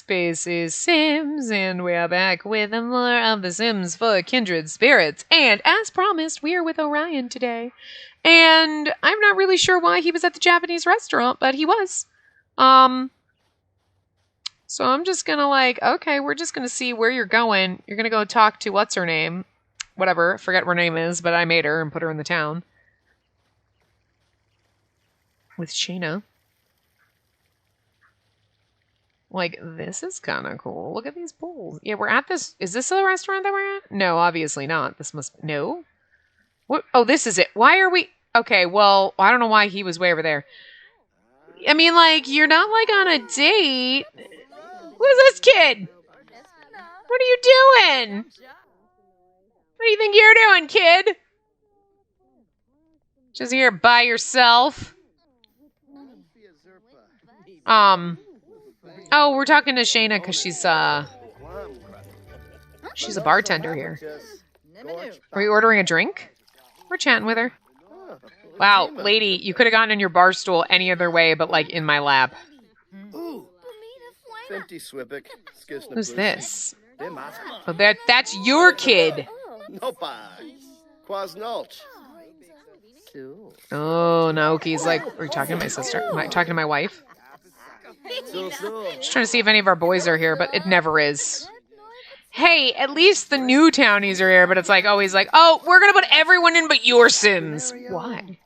Spaces Sims, and we're back with more of the Sims for Kindred Spirits. And as promised, we are with Orion today. And I'm not really sure why he was at the Japanese restaurant, but he was. So I'm just gonna okay, we're just gonna see where you're going. You're gonna go talk to what's her name? Whatever, forget what her name is, but I made her and put her in the town. With Shayna. This is kind of cool. Look at these pools. Yeah, we're at this. Is this the restaurant that we're at? No, obviously not. This must... No? What? Oh, this is it. Why are we... Okay, well, I don't know why he was way over there. I mean, you're not, on a date. Who's this kid? What are you doing? What do you think you're doing, kid? Just here by yourself? Oh, we're talking to Shayna because she's a bartender here. Are we ordering a drink? We're chatting with her. Wow, lady, you could have gotten in your bar stool any other way but, in my lap. Who's this? Oh, that's your kid. Oh, Naoki's are you talking to my sister? Am I talking to my wife? Just trying to see if any of our boys are here, but it never is. Hey, at least the new townies are here, but it's always oh, we're gonna put everyone in but your Sims. Why?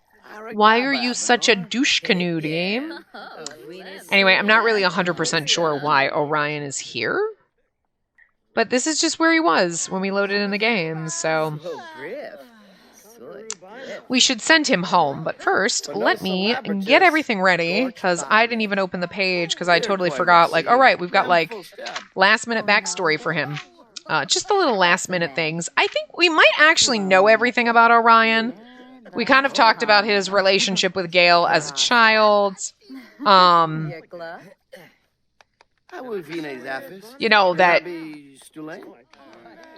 Why are you such a douche canoe, game? Anyway, I'm not really 100% sure why Orion is here. But this is just where he was when we loaded in the game, so... We should send him home, but first, let me get everything ready, because I didn't even open the page, because I totally forgot, all right, we've got, last-minute backstory for him. Just the little last-minute things. I think we might actually know everything about Orion. We kind of talked about his relationship with Gale as a child. You know, that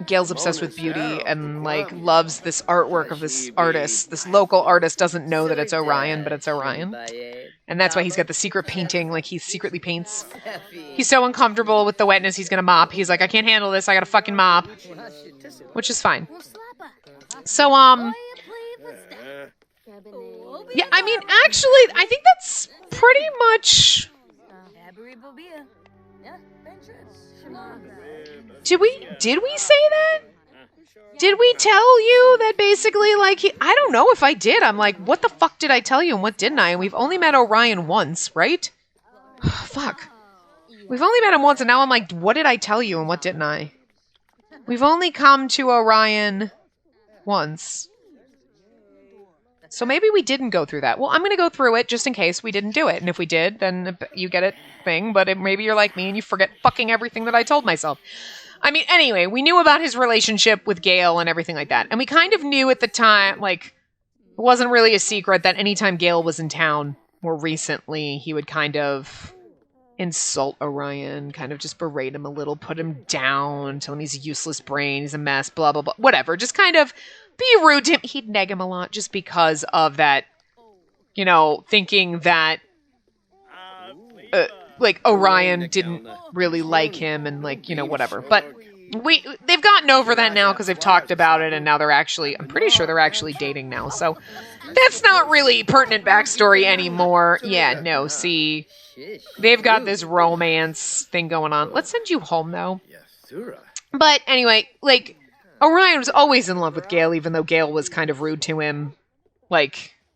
Gale's obsessed with beauty and, loves this artwork of this artist. This local artist doesn't know that it's Orion, but it's Orion. And that's why he's got the secret painting, he secretly paints. He's so uncomfortable with the wetness, he's gonna mop. He's I can't handle this, I gotta fucking mop. Which is fine. So, yeah, I mean, actually, I think that's pretty much... Did we say that? Did we tell you that basically, I don't know if I did. I'm what the fuck did I tell you and what didn't I? And we've only met Orion once, right? Fuck. We've only met him once and now I'm what did I tell you and what didn't I? We've only come to Orion once. So maybe we didn't go through that. Well, I'm going to go through it just in case we didn't do it. And if we did, then you get it thing. But maybe you're like me and you forget fucking everything that I told myself. I mean, anyway, we knew about his relationship with Gale and everything like that. And we kind of knew at the time, it wasn't really a secret that anytime Gale was in town more recently, he would kind of insult Orion, kind of just berate him a little, put him down, tell him he's a useless brain, he's a mess, blah, blah, blah, whatever. Just kind of be rude to him. He'd neg him a lot just because of that, thinking that, Orion didn't really like him and, whatever. But they've gotten over that now because they've talked about it and now I'm pretty sure they're actually dating now. So that's not really pertinent backstory anymore. Yeah, no, see, they've got this romance thing going on. Let's send you home, though. But anyway, Orion was always in love with Gale, even though Gale was kind of rude to him.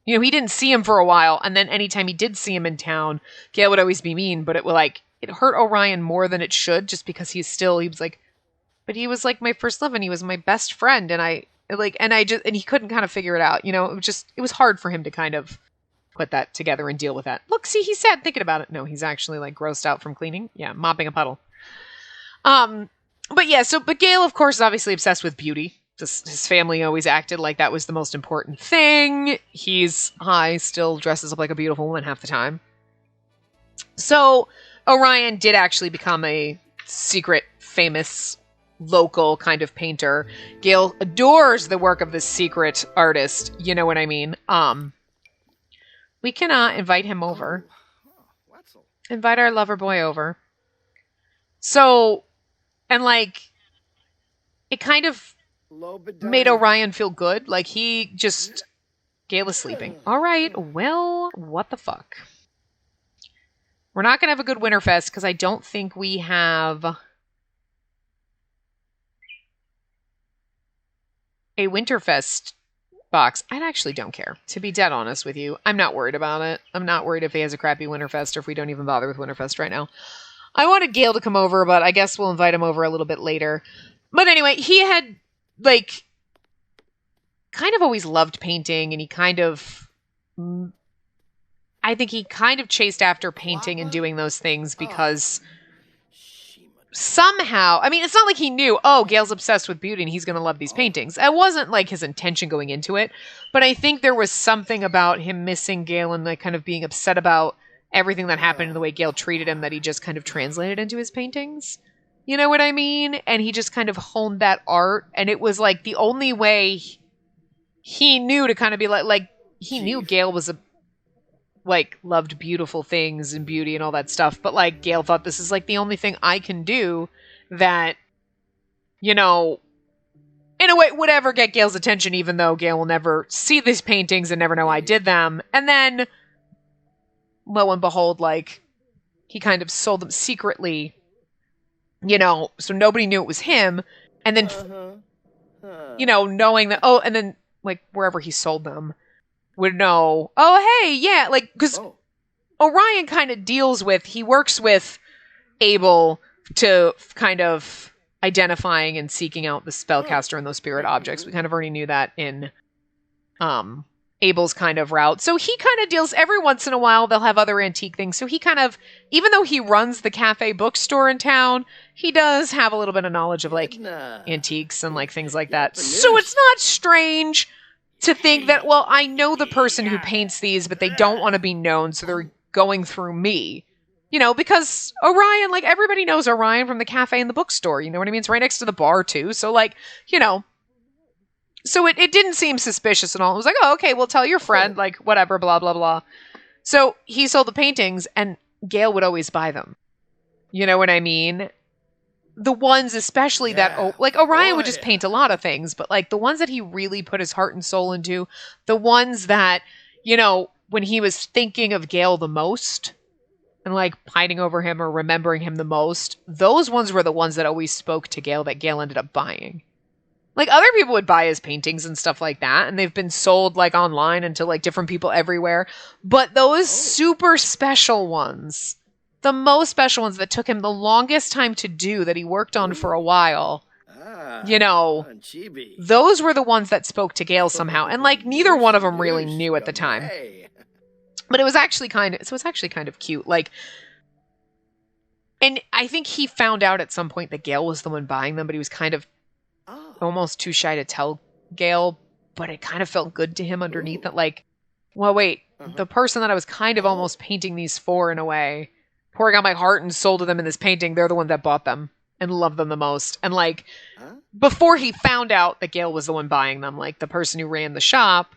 He didn't see him for a while, and then anytime he did see him in town, Gale would always be mean, but it hurt Orion more than it should, just because he was but he was my first love, and he was my best friend, and he couldn't kind of figure it out, it was hard for him to kind of put that together and deal with that. Look, see, he's sad thinking about it. No, he's actually grossed out from cleaning. Yeah, mopping a puddle. But yeah, but Gale, of course, is obviously obsessed with beauty. Just his family always acted like that was the most important thing. He's high, still dresses up like a beautiful woman half the time. So Orion did actually become a secret, famous, local kind of painter. Gale adores the work of this secret artist. You know what I mean? We can invite him over. Invite our lover boy over. So, and like, it kind of made Orion feel good. Like, he just... Gale is sleeping. All right, well, what the fuck? We're not going to have a good Winterfest because I don't think we have a Winterfest box. I actually don't care, to be dead honest with you. I'm not worried about it. I'm not worried if he has a crappy Winterfest or if we don't even bother with Winterfest right now. I wanted Gale to come over, but I guess we'll invite him over a little bit later. But anyway, he had, like, kind of always loved painting, and he kind of... I think he kind of chased after painting and doing those things because somehow... I mean, it's not like he knew, oh, Gale's obsessed with beauty and he's going to love these paintings. It wasn't, like, his intention going into it, but I think there was something about him missing Gale and, like, kind of being upset about everything that happened and the way Gale treated him that he just kind of translated into his paintings. You know what I mean? And he just kind of honed that art, and it was, like, the only way he knew to kind of be like he knew Gale was loved beautiful things and beauty and all that stuff, but, like, Gale thought this is, like, the only thing I can do that, you know, in a way would ever get Gale's attention, even though Gale will never see these paintings and never know I did them. And then, lo and behold, like, he kind of sold them secretly, you know, so nobody knew it was him. And then, you know, knowing that, oh, and then, like, wherever he sold them would know, oh, hey, yeah, like, because Orion kind of he works with Abel to kind of identifying and seeking out the spellcaster and those spirit objects. We kind of already knew that in Abel's kind of route. So he kind of deals, every once in a while, they'll have other antique things. So he kind of, even though he runs the cafe bookstore in town, he does have a little bit of knowledge of, like, antiques and, like, things like that. So it's not strange to think that, well, I know the person who paints these, but they don't want to be known, so they're going through me. You know, because Orion, like, everybody knows Orion from the cafe and the bookstore. You know what I mean? It's right next to the bar, too. So, like, you know. So it didn't seem suspicious at all. It was like, oh, okay, well, tell your friend, like, whatever, blah, blah, blah. So he sold the paintings, and Gale would always buy them. You know what I mean? The ones especially that, like, Orion would just paint a lot of things, but, like, the ones that he really put his heart and soul into, the ones that, you know, when he was thinking of Gale the most, and, like, pining over him or remembering him the most, those ones were the ones that always spoke to Gale that Gale ended up buying. Like, other people would buy his paintings and stuff like that, and they've been sold, like, online and to, like, different people everywhere. But those super special ones, the most special ones that took him the longest time to do, that he worked on for a while, you know, those were the ones that spoke to Gale somehow. And, like, neither one of them really knew at the time. But it was actually kind of cute. Like, and I think he found out at some point that Gale was the one buying them, but he was kind of almost too shy to tell Gale, but it kind of felt good to him underneath that, like, well, wait, the person that I was kind of almost painting these for, in a way, pouring out my heart and soul to them in this painting, they're the one that bought them and loved them the most. And, like, before he found out that Gale was the one buying them, like, the person who ran the shop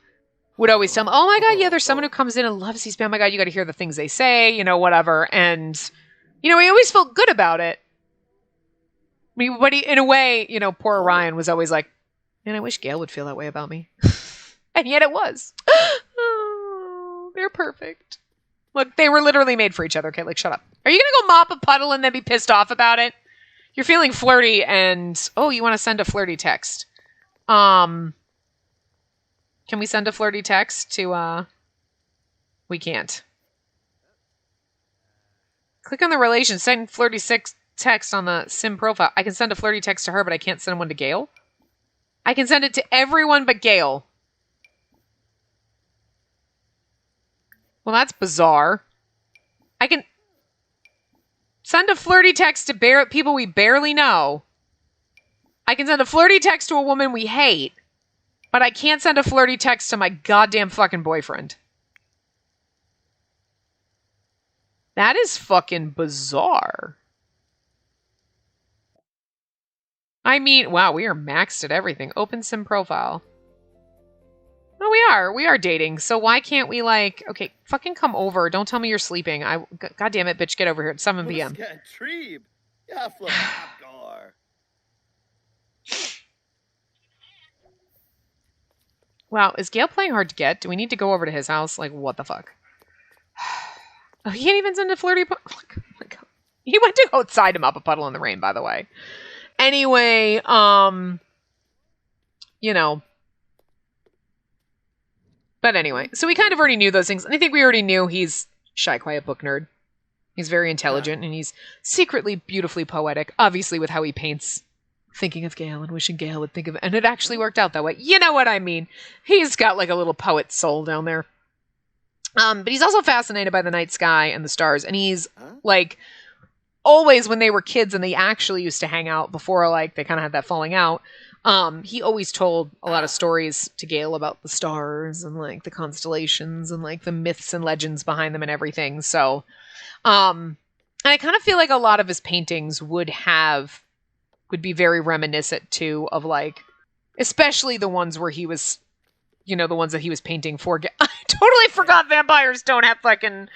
would always tell him, oh my god, yeah, there's someone who comes in and loves these, oh my god, you gotta hear the things they say, you know, whatever. And, you know, he always felt good about it. But he, in a way, you know, poor Orion was always like, man, I wish Gale would feel that way about me. And yet it was. Oh, they're perfect. Look, they were literally made for each other. Okay, like, shut up. Are you going to go mop a puddle and then be pissed off about it? You're feeling flirty and, oh, you want to send a flirty text. Can we send a flirty text to, we can't. Click on the relations, send flirty text on the sim profile. I can send a flirty text to her, but I can't send one to Gale. I can send it to everyone but Gale. Well, that's bizarre. I can send a flirty text to people we barely know. I can send a flirty text to a woman we hate, but I can't send a flirty text to my goddamn fucking boyfriend. That is fucking bizarre. I mean, wow, we are maxed at everything. Open sim profile. No, we are dating. So why can't we, like, okay, fucking come over. Don't tell me you're sleeping. God damn it, bitch, get over here. It's 7 p.m. Wow, is Gale playing hard to get? Do we need to go over to his house? Like, what the fuck? Oh, he can't even send a flirty... Oh my God. He went to go outside him up a puddle in the rain, by the way. Anyway, you know. But anyway, so we kind of already knew those things. And I think we already knew he's shy, quiet book nerd. He's very intelligent, and he's secretly beautifully poetic, obviously with how he paints. Thinking of Gale and wishing Gale would think of it. And it actually worked out that way. You know what I mean? He's got like a little poet soul down there. But he's also fascinated by the night sky and the stars. And he's like, always when they were kids and they actually used to hang out before like they kind of had that falling out, he always told a lot of stories to Gale about the stars and like the constellations and like the myths and legends behind them and everything. So, and I kind of feel like a lot of his paintings would be very reminiscent too of like, especially the ones where he was, you know, the ones that he was painting for. I totally forgot vampires don't have fucking,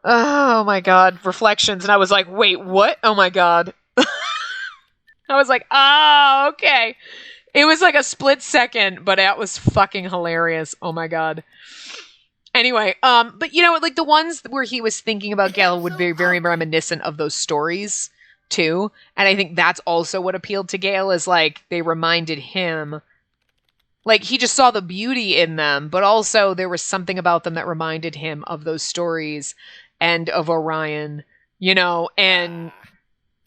oh my God, reflections. And I was like, wait, what? Oh my God. I was like, oh, okay. It was like a split second, but it was fucking hilarious. Oh my God. Anyway, but you know, like the ones where he was thinking about Gale would be very reminiscent of those stories too. And I think that's also what appealed to Gale is like they reminded him, like he just saw the beauty in them, but also there was something about them that reminded him of those stories and of Orion, you know, and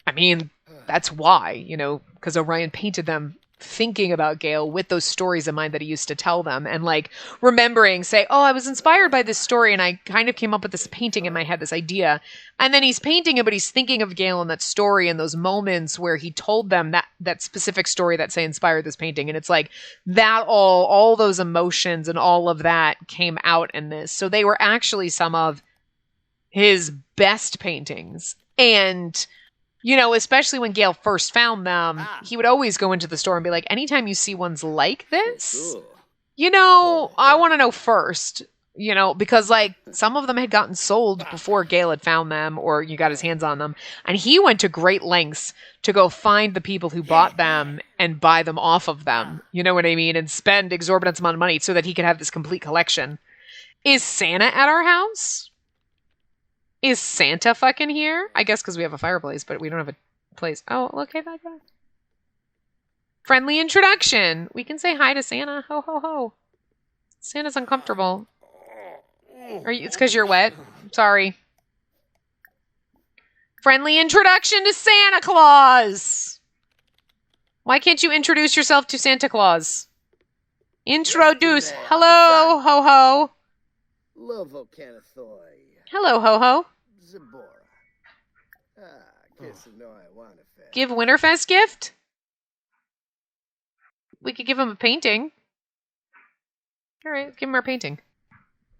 I mean, that's why, you know, because Orion painted them thinking about Gale with those stories in mind that he used to tell them and like remembering, say, oh, I was inspired by this story and I kind of came up with this painting in my head, this idea. And then he's painting it, but he's thinking of Gale in that story and those moments where he told them that specific story that, say, inspired this painting. And it's like that all those emotions and all of that came out in this. So they were actually some of his best paintings. And you know, especially when Gale first found them, he would always go into the store and be like, anytime you see ones like this, you know, I want to know first, you know, because like some of them had gotten sold before Gale had found them or you got his hands on them. And he went to great lengths to go find the people who bought them and buy them off of them. You know what I mean? And spend exorbitant amount of money so that he could have this complete collection. Is Santa at our house? Is Santa fucking here? I guess because we have a fireplace, but we don't have a place. Oh, look at that guy. Friendly introduction. We can say hi to Santa. Ho, ho, ho. Santa's uncomfortable. It's because you're wet. Sorry. Friendly introduction to Santa Claus. Why can't you introduce yourself to Santa Claus? Introduce. Hello, ho, ho. Hello, ho, ho. Give Winterfest gift? We could give him a painting. Alright, give him our painting.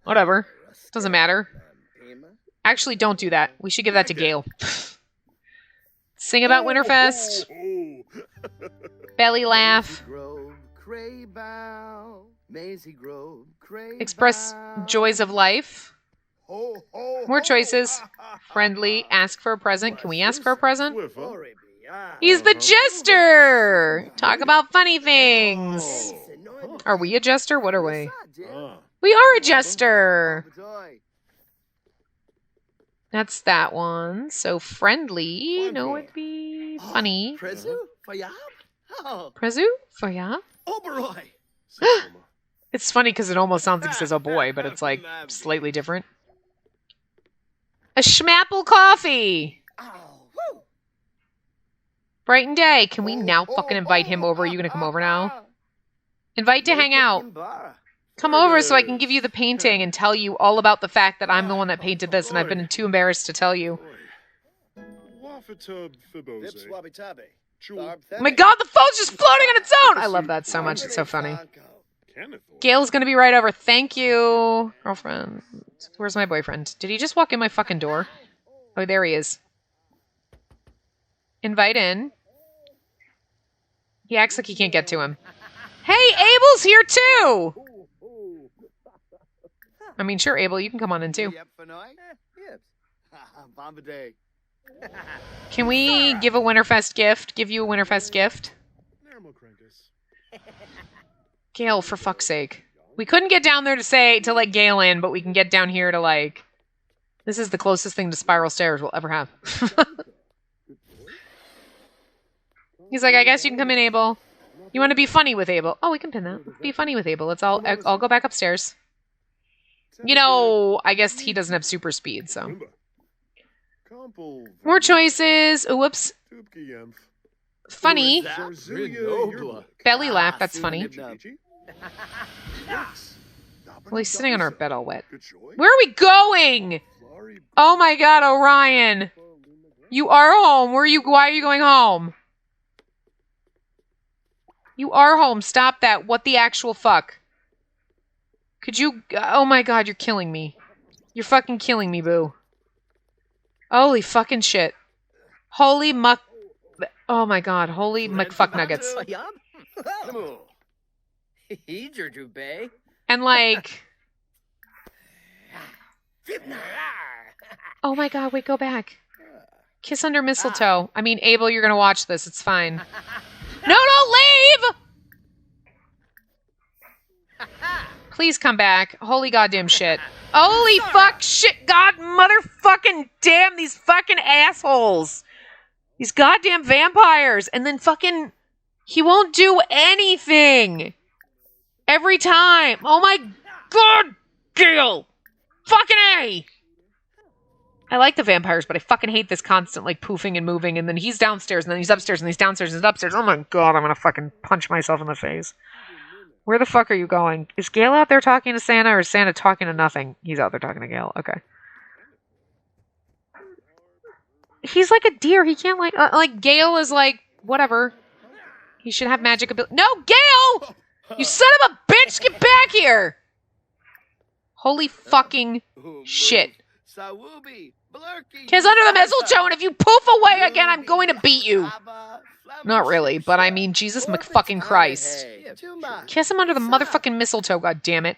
Whatever. Doesn't matter. Actually, don't do that. We should give that to Gale. Sing about Winterfest. Belly laugh. Express joys of life. More choices. Friendly. Ask for a present. Can we ask for a present? He's the jester! Talk about funny things. Are we a jester? What are we? We are a jester! That's that one. So friendly. No, it'd be funny. Prezu for ya? It's funny because it almost sounds like it says oh boy, but it's like slightly different. A schmapple coffee! Brighten day. Can we now fucking invite him over? Are you gonna come over now? Invite to hang out. Come over so I can give you the painting and tell you all about the fact that I'm the one that painted this and I've been too embarrassed to tell you. Oh my god, the phone's just floating on its own! I love that so much. It's so funny. Gale's gonna be right over. Thank you, girlfriend. Where's my boyfriend? Did he just walk in my fucking door? Oh, there he is. Invite in. He acts like he can't get to him. Hey, Abel's here too! I mean, sure, Abel, you can come on in too. Can we give a Winterfest gift? Give you a Winterfest gift? Gale, for fuck's sake. We couldn't get down there to let Gale in, but we can get down here to, like... This is the closest thing to spiral stairs we'll ever have. He's like, I guess you can come in, Abel. You want to be funny with Abel? Oh, we can pin that. Be funny with Abel. I'll go back upstairs. You know, I guess he doesn't have super speed, so... More choices. Oh, whoops. Funny. Belly laugh, that's funny. Well, he's sitting on our bed all wet. Where are we going? Oh my god, Orion. You are home. Why are you going home? You are home. Stop that. What the actual fuck? Could you... Oh my god, you're killing me. You're fucking killing me, boo. Holy fucking shit. Holy muck... Oh my god, holy McFuck nuggets. And like... Oh my god, wait, go back. Kiss under mistletoe. I mean, Abel, you're gonna watch this. It's fine. No, don't leave! Please come back. Holy goddamn shit. Holy fuck shit. God motherfucking damn these fucking assholes. These goddamn vampires. And then fucking... He won't do anything. Every time. Oh my god, Gale. Fucking A. I like the vampires, but I fucking hate this constant, like, poofing and moving, and then he's downstairs, and then he's upstairs, and he's downstairs, and he's upstairs. Oh my god, I'm gonna fucking punch myself in the face. Where the fuck are you going? Is Gale out there talking to Santa, or is Santa talking to nothing? He's out there talking to Gale. Okay. He's like a deer. He can't, like, Gale is like, whatever. He should have magic ability. No, Gale! You son of a bitch! Get back here! Holy fucking shit. Kiss under the mistletoe, and if you poof away again, I'm going to beat you. Not really, but I mean, Jesus McFucking Christ. Kiss him under the motherfucking mistletoe, god damn it.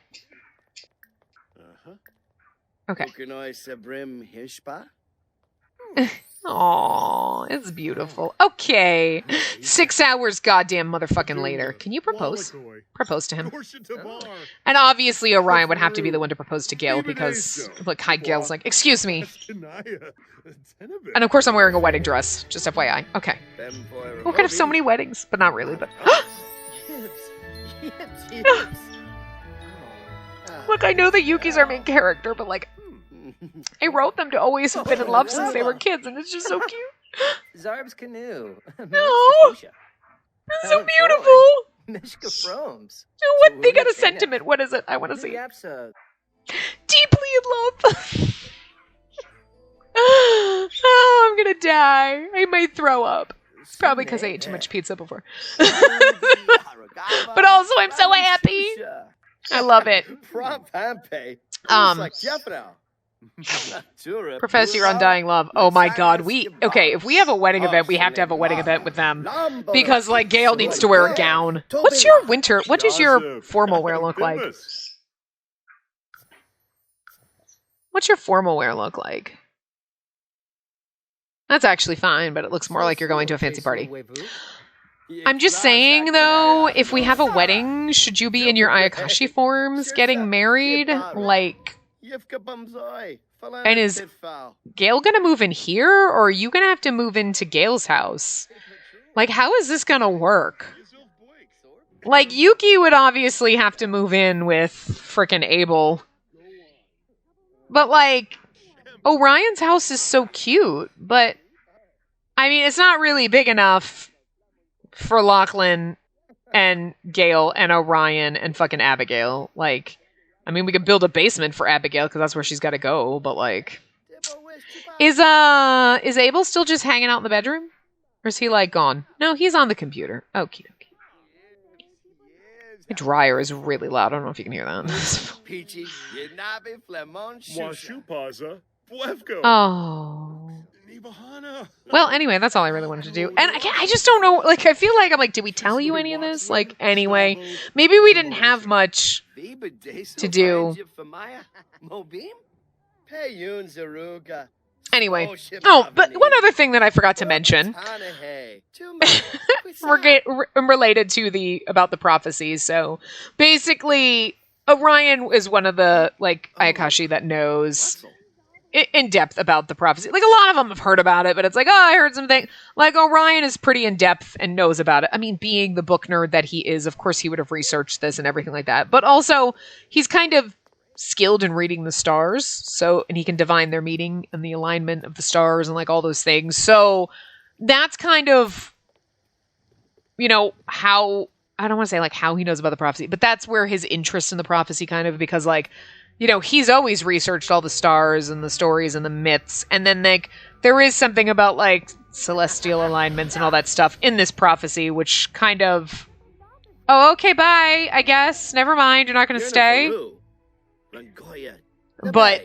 Okay. Aw, it's beautiful. Okay. 6 hours goddamn motherfucking later. Can you propose? Propose to him. And obviously Orion would have to be the one to propose to Gale because, look, hi, Gale's like, excuse me. And of course I'm wearing a wedding dress, just FYI. Okay. We're gonna have so many weddings, but not really, but... Look, I know that Yuki's our main character, but like... I wrote them to always have been in love since they were kids, and it's just so cute. Zarb's canoe. No! It's so beautiful! Mishka Froms. What? They got a sentiment. What is it? I want to see. Deeply in love. Oh, I'm gonna die. I might throw up. Probably because I ate too much pizza before. But also, I'm so happy. I love it. Profess your undying love. Oh my god, okay, if we have a wedding event, we have to have a wedding event with them. Because, like, Gale needs to wear a gown. What does your formal wear look like? What's your formal wear look like? That's actually fine, but it looks more like you're going to a fancy party. I'm just saying, though, if we have a wedding, should you be in your Ayakashi forms getting married? Like... And is Gale gonna move in here, or are you gonna have to move into Gale's house? Like, how is this gonna work? Like, Yuki would obviously have to move in with frickin' Abel. But, like, Orion's house is so cute, but, I mean, it's not really big enough for Lachlan and Gale and Orion and fucking Abigail. Like... I mean, we could build a basement for Abigail because that's where she's got to go. But like, is Abel still just hanging out in the bedroom, or is he like gone? No, he's on the computer. Okay. My dryer is really loud. I don't know if you can hear that. Oh. Well, anyway, that's all I really wanted to do. And I just don't know, like, I feel like, I'm like, did we tell you any of this? Like, anyway, maybe we didn't have much to do. Anyway. Oh, but one other thing that I forgot to mention. Related to about the prophecies. So basically, Orion is one of the Ayakashi that knows in depth about the prophecy. Like, a lot of them have heard about it, but it's like, oh, I heard something. Like, Orion is pretty in depth and knows about it. I mean, being the book nerd that he is, of course he would have researched this and everything like that. But also, he's kind of skilled in reading the stars, and he can divine their meaning and the alignment of the stars and all those things. So that's kind of, how, I don't want to say how he knows about the prophecy, but that's where his interest in the prophecy kind of, because he's always researched all the stars and the stories and the myths. And then there is something about celestial alignments and all that stuff in this prophecy, which kind of, oh, okay, bye, I guess. Never mind. You're not going to stay. But,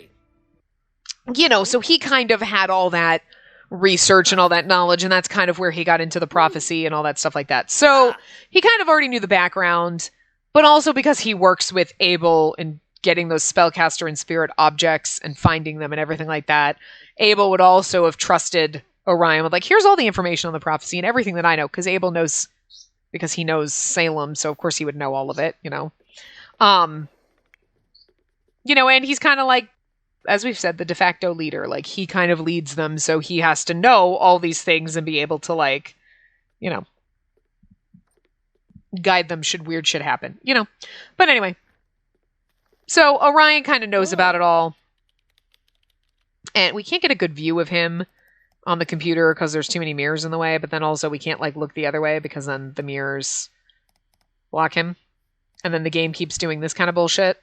so he kind of had all that research and all that knowledge, and that's kind of where he got into the prophecy and all that stuff like that. So he kind of already knew the background, but also because he works with Abel and getting those spellcaster and spirit objects and finding them and everything like that, Abel would also have trusted Orion with here's all the information on the prophecy and everything that I know, because Abel knows, because he knows Salem, so of course he would know all of it, and he's kind of as we've said, the de facto leader. He kind of leads them, so he has to know all these things and be able to guide them should weird shit happen, But anyway, so Orion kind of knows about it all. And we can't get a good view of him on the computer because there's too many mirrors in the way, but then also we can't look the other way because then the mirrors block him. And then the game keeps doing this kind of bullshit.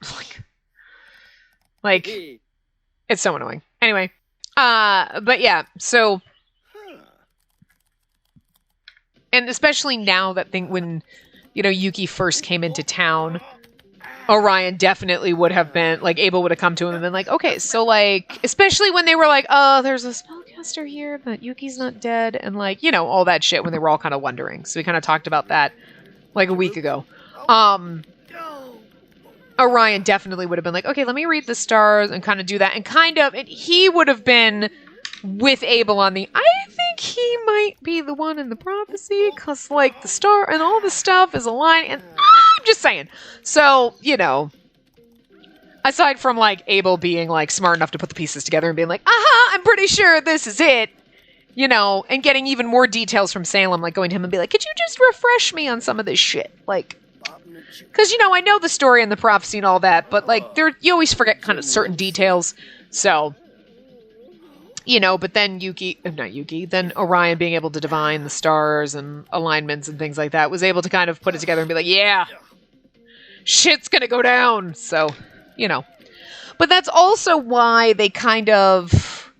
It's so annoying. Anyway, but yeah, so, and especially now that when, Yuki first came into town, Orion definitely would have been, Abel would have come to him and been okay, so, especially when they were oh, there's a spellcaster here, but Yuki's not dead, and, all that shit when they were all kind of wondering. So we kind of talked about that, a week ago. Orion definitely would have been okay, let me read the stars and kind of do that. And he would have been with Abel on I think he might be the one in the prophecy because, the star and all the stuff is aligning. And I'm just saying. So, aside from, Abel being, smart enough to put the pieces together and being aha, I'm pretty sure this is it, and getting even more details from Salem, going to him and be could you just refresh me on some of this shit? Because, I know the story and the prophecy and all that, but, you always forget kind of certain details. So, but then then Orion being able to divine the stars and alignments and things like that was able to kind of put it together and be yeah, shit's gonna go down. So, But that's also why they kind of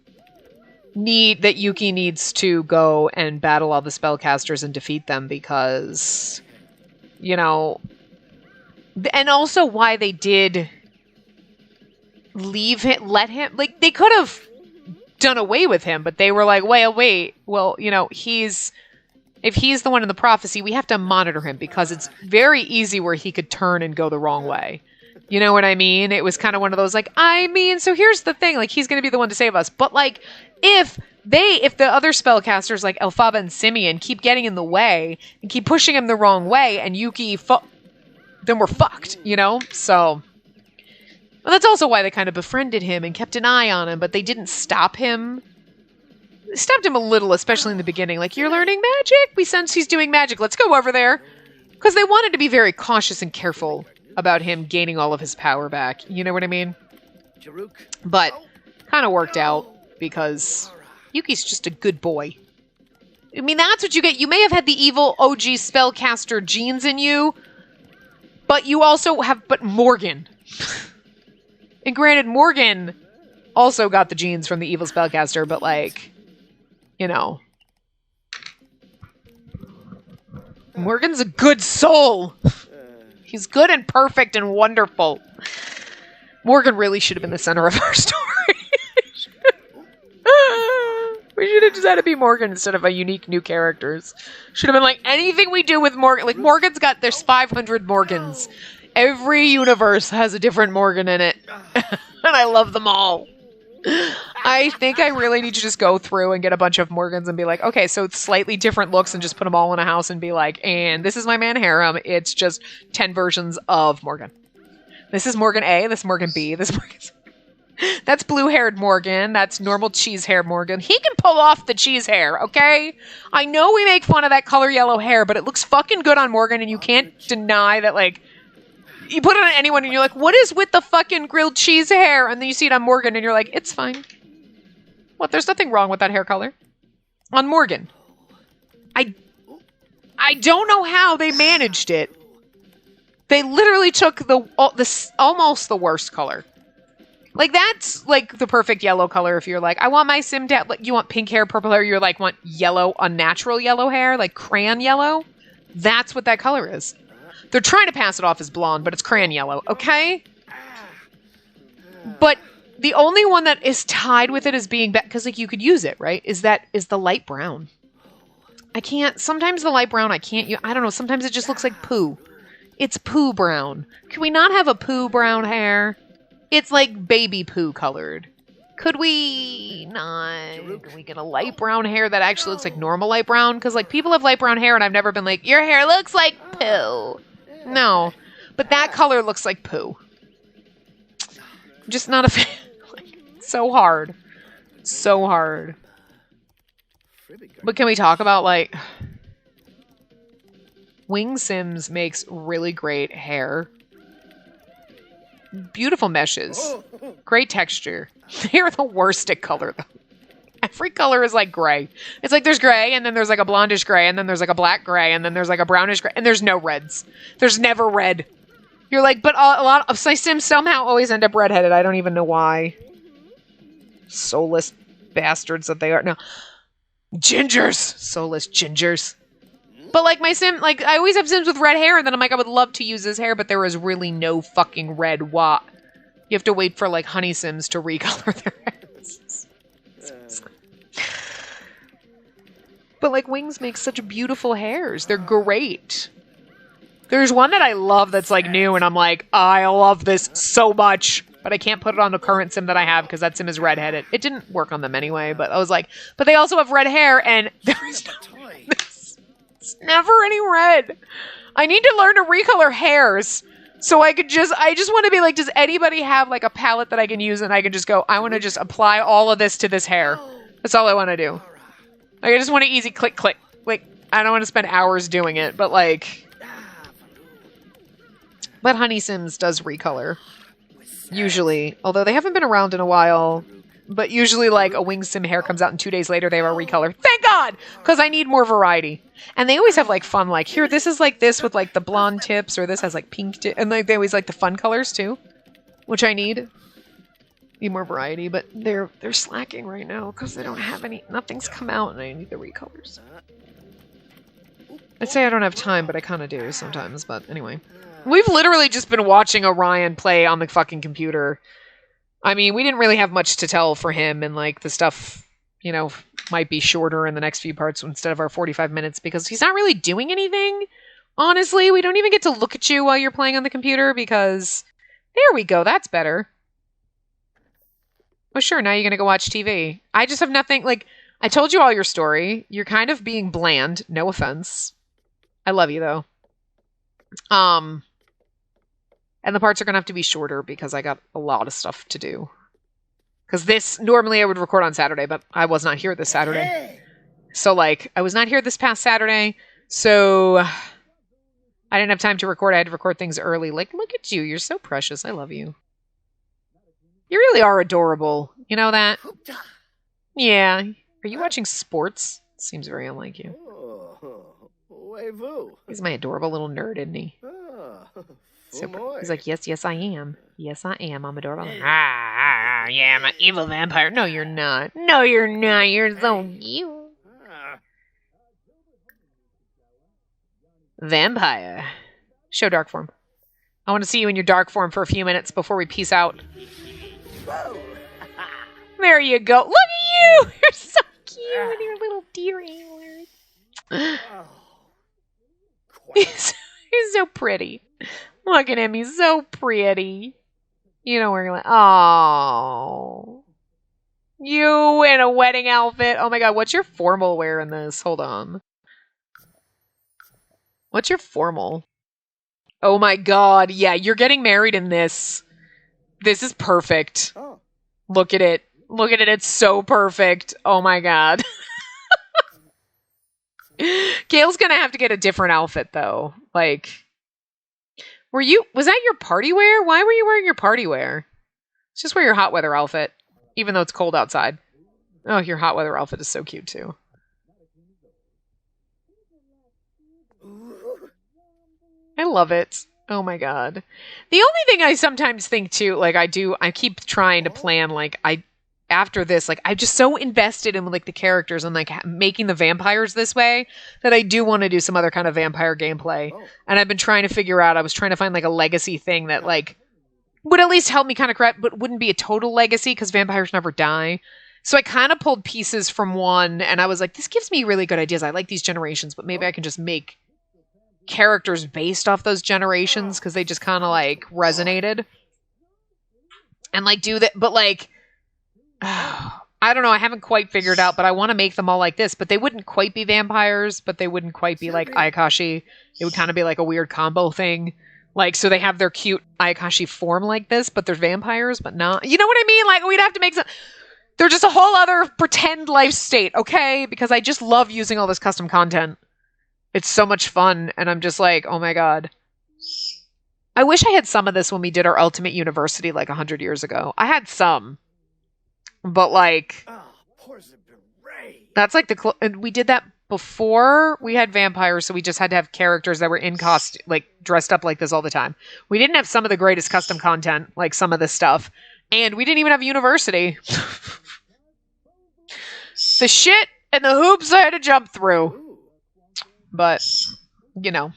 that Yuki needs to go and battle all the spellcasters and defeat them because, and also why they did let him, they could have done away with him, but they were wait, well, if he's the one in the prophecy, we have to monitor him because it's very easy where he could turn and go the wrong way. You know what I mean? It was kind of one of those, so here's the thing, he's going to be the one to save us. But, if the other spellcasters, Elphaba and Simeon, keep getting in the way and keep pushing him the wrong way, and Yuki, then we're fucked, So, well, that's also why they kind of befriended him and kept an eye on him, but they didn't stop him. They stopped him a little, especially in the beginning. You're learning magic? We sense he's doing magic. Let's go over there. Because they wanted to be very cautious and careful about him gaining all of his power back. You know what I mean? But kind of worked out because Yuki's just a good boy. I mean, that's what you get. You may have had the evil OG spellcaster genes in you, but you also have, Morgan. And granted, Morgan also got the genes from the evil spellcaster, but Morgan's a good soul. He's good and perfect and wonderful. Morgan really should have been the center of our story. We should have just had to be Morgan instead of a unique new characters. Should have been anything we do with Morgan. Morgan's there's 500 Morgans. Every universe has a different Morgan in it. And I love them all. I think I really need to just go through and get a bunch of Morgans and be like, okay, so it's slightly different looks and just put them all in a house and be like, and this is my man harem. It's just 10 versions of Morgan. This is Morgan A, this is Morgan B, this is Morgan C. That's blue-haired Morgan. That's normal cheese-haired Morgan. He can pull off the cheese hair, okay? I know we make fun of that color yellow hair, but it looks fucking good on Morgan, and you can't deny that, like, you put it on anyone, and you're like, what is with the fucking grilled cheese hair? And then you see it on Morgan, and you're like, it's fine. What? There's nothing wrong with that hair color. On Morgan. I don't know how they managed it. They literally took almost the worst color. Like, that's, like, the perfect yellow color if you're like, I want my sim to have, like, you want pink hair, purple hair, you're like, want yellow, unnatural yellow hair, like crayon yellow. That's what that color is. They're trying to pass it off as blonde, but it's crayon yellow, okay? But the only one that is tied with it as being bad, because, like, you could use it, right, is the light brown. I can't, sometimes the light brown, I don't know, sometimes it just looks like poo. It's poo brown. Can we not have a poo brown hair? It's like baby poo colored. Could we not? Can we get a light brown hair that actually looks like normal light brown? Because, like, people have light brown hair and I've never been like, your hair looks like poo. No. But that color looks like poo. I'm just not a fan. Like, so hard. So hard. But can we talk about, like... Wing Sims makes really great hair. Beautiful meshes. Great texture. They're the worst at color, though. Every color is like gray. It's like there's gray, and then there's like a blondish gray, and then there's like a black gray, and then there's like a brownish gray, and there's no reds. There's never red. You're like, but a lot of my Sims somehow always end up redheaded. I don't even know why. Soulless bastards that they are. No. Gingers! Soulless gingers. But, like, my sim, like, I always have Sims with red hair, and then I'm like, I would love to use his hair, but there is really no fucking red. What? You have to wait for, like, honey Sims to recolor their hairs. But, like, Wings makes such beautiful hairs. They're great. There's one that I love that's, like, new, and I'm like, I love this so much. But I can't put it on the current Sim that I have, because that Sim is redheaded. It didn't work on them anyway, but I was like, but they also have red hair, and there is no... Never any red. I need to learn to recolor hairs. So I just want to be like, does anybody have like a palette that I can use and I can just go, I want to just apply all of this to this hair. That's all I want to do. Like, I just want to easy click, click. Like, I don't want to spend hours doing it, but like... But Honey Sims does recolor. Usually. Although they haven't been around in a while. But usually, like, a Wing Sim hair comes out and 2 days later they have a recolor. Thank God! Because I need more variety. And they always have, like, fun, like, here, this is like this with, like, the blonde tips, or this has, like, pink tips. And, like, they always like the fun colors, too. Which I need. Need more variety, but they're slacking right now because they don't have any... Nothing's come out, and I need the recolors. I'd say I don't have time, but I kind of do sometimes, but anyway. We've literally just been watching Orion play on the fucking computer. I mean, we didn't really have much to tell for him, and, like, the stuff, you know, might be shorter in the next few parts instead of our 45 minutes, because he's not really doing anything. Honestly, we don't even get to look at you while you're playing on the computer, because... There we go, that's better. Well, sure, now you're gonna go watch TV. I just have nothing, like, I told you all your story. You're kind of being bland, no offense. I love you, though. And the parts are going to have to be shorter because I got a lot of stuff to do. Because this, normally I would record on Saturday, but I was not here this Saturday. So, like, I was not here this past Saturday, so I didn't have time to record. I had to record things early. Like, look at you. You're so precious. I love you. You really are adorable. You know that? Yeah. Are you watching sports? Seems very unlike you. He's my adorable little nerd, isn't he? So, he's like, yes, yes, I am. Yes, I am. I'm adorable. Yeah, I'm an evil vampire. No, you're not. No, you're not. You're so cute. Vampire. Show dark form. I want to see you in your dark form for a few minutes before we peace out. There you go. Look at you. You're so cute. Your little deer antlers. He's so pretty. Look at him. He's so pretty. You know, we're like, oh. You in a wedding outfit. Oh my god, what's your formal wear in this? Hold on. What's your formal? Oh my god, yeah, you're getting married in this. This is perfect. Oh. Look at it. Look at it, it's so perfect. Oh my god. Gail's gonna have to get a different outfit though. Like, was that your party wear? Why were you wearing your party wear? Just wear your hot weather outfit, even though it's cold outside. Oh, your hot weather outfit is so cute too. I love it. Oh my god. The only thing I sometimes think too, like I keep trying to plan, like after this, like I'm just so invested in like the characters and like making the vampires this way that I do want to do some other kind of vampire gameplay. And I've been trying to figure out, I was trying to find like a legacy thing that like would at least help me kind of correct, but wouldn't be a total legacy because vampires never die. So I kind of pulled pieces from one and I was like, this gives me really good ideas. I like these generations, but maybe I can just make characters based off those generations because they just kind of like resonated and like do that. But like, I don't know. I haven't quite figured out, but I want to make them all like this, but they wouldn't quite be vampires, but they wouldn't quite be like Ayakashi. It would kind of be like a weird combo thing. Like, so they have their cute Ayakashi form like this, but they're vampires, but not. You know what I mean? Like, we'd have to make some. They're just a whole other pretend life state, okay? Because I just love using all this custom content. It's so much fun, and I'm just like, oh my god. I wish I had some of this when we did our Ultimate University like 100 years ago. I had some. But like, that's like and we did that before we had vampires, so we just had to have characters that were in costume, like dressed up like this all the time. We didn't have some of the greatest custom content, like some of this stuff, and we didn't even have university. The shit and the hoops I had to jump through. But, you know.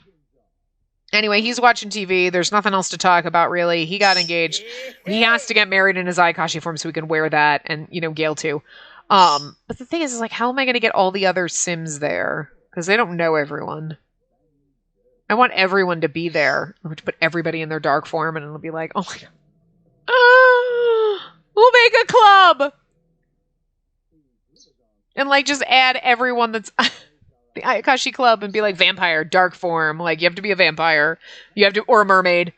Anyway, he's watching TV. There's nothing else to talk about, really. He got engaged. He has to get married in his Ayakashi form so we can wear that. And, you know, Gail too. But the thing is like, how am I going to get all the other Sims there? Because they don't know everyone. I want everyone to be there. I want to put everybody in their dark form and it'll be like, oh my god. We'll make a club! And, like, just add everyone that's... the Ayakashi Club and be like, vampire, dark form. Like, you have to be a vampire. You have to, or a mermaid.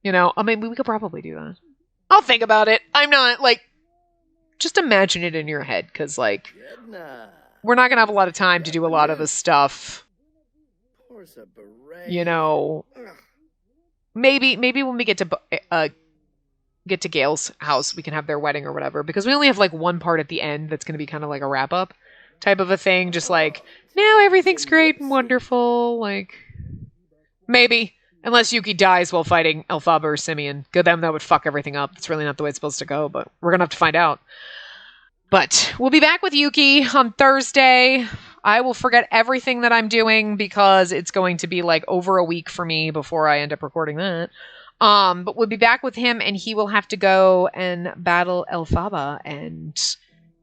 You know, I mean, we could probably do that. I'll think about it. I'm not, like, just imagine it in your head, because, like, we're not going to have a lot of time to do a lot of this stuff. You know, maybe when we get to Gail's house, we can have their wedding or whatever, because we only have, like, one part at the end that's going to be kind of like a wrap-up type of a thing, just like, now everything's great and wonderful, like, maybe, unless Yuki dies while fighting Elphaba or Simeon. Good, them, that would fuck everything up. It's really not the way it's supposed to go, but we're gonna have to find out. But we'll be back with Yuki on Thursday. I will forget everything that I'm doing because it's going to be like over a week for me before I end up recording that. But we'll be back with him and he will have to go and battle Elphaba and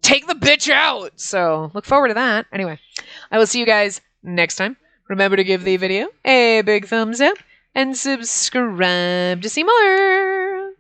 take the bitch out. So look forward to that. Anyway, I will see you guys next time. Remember to give the video a big thumbs up and subscribe to see more.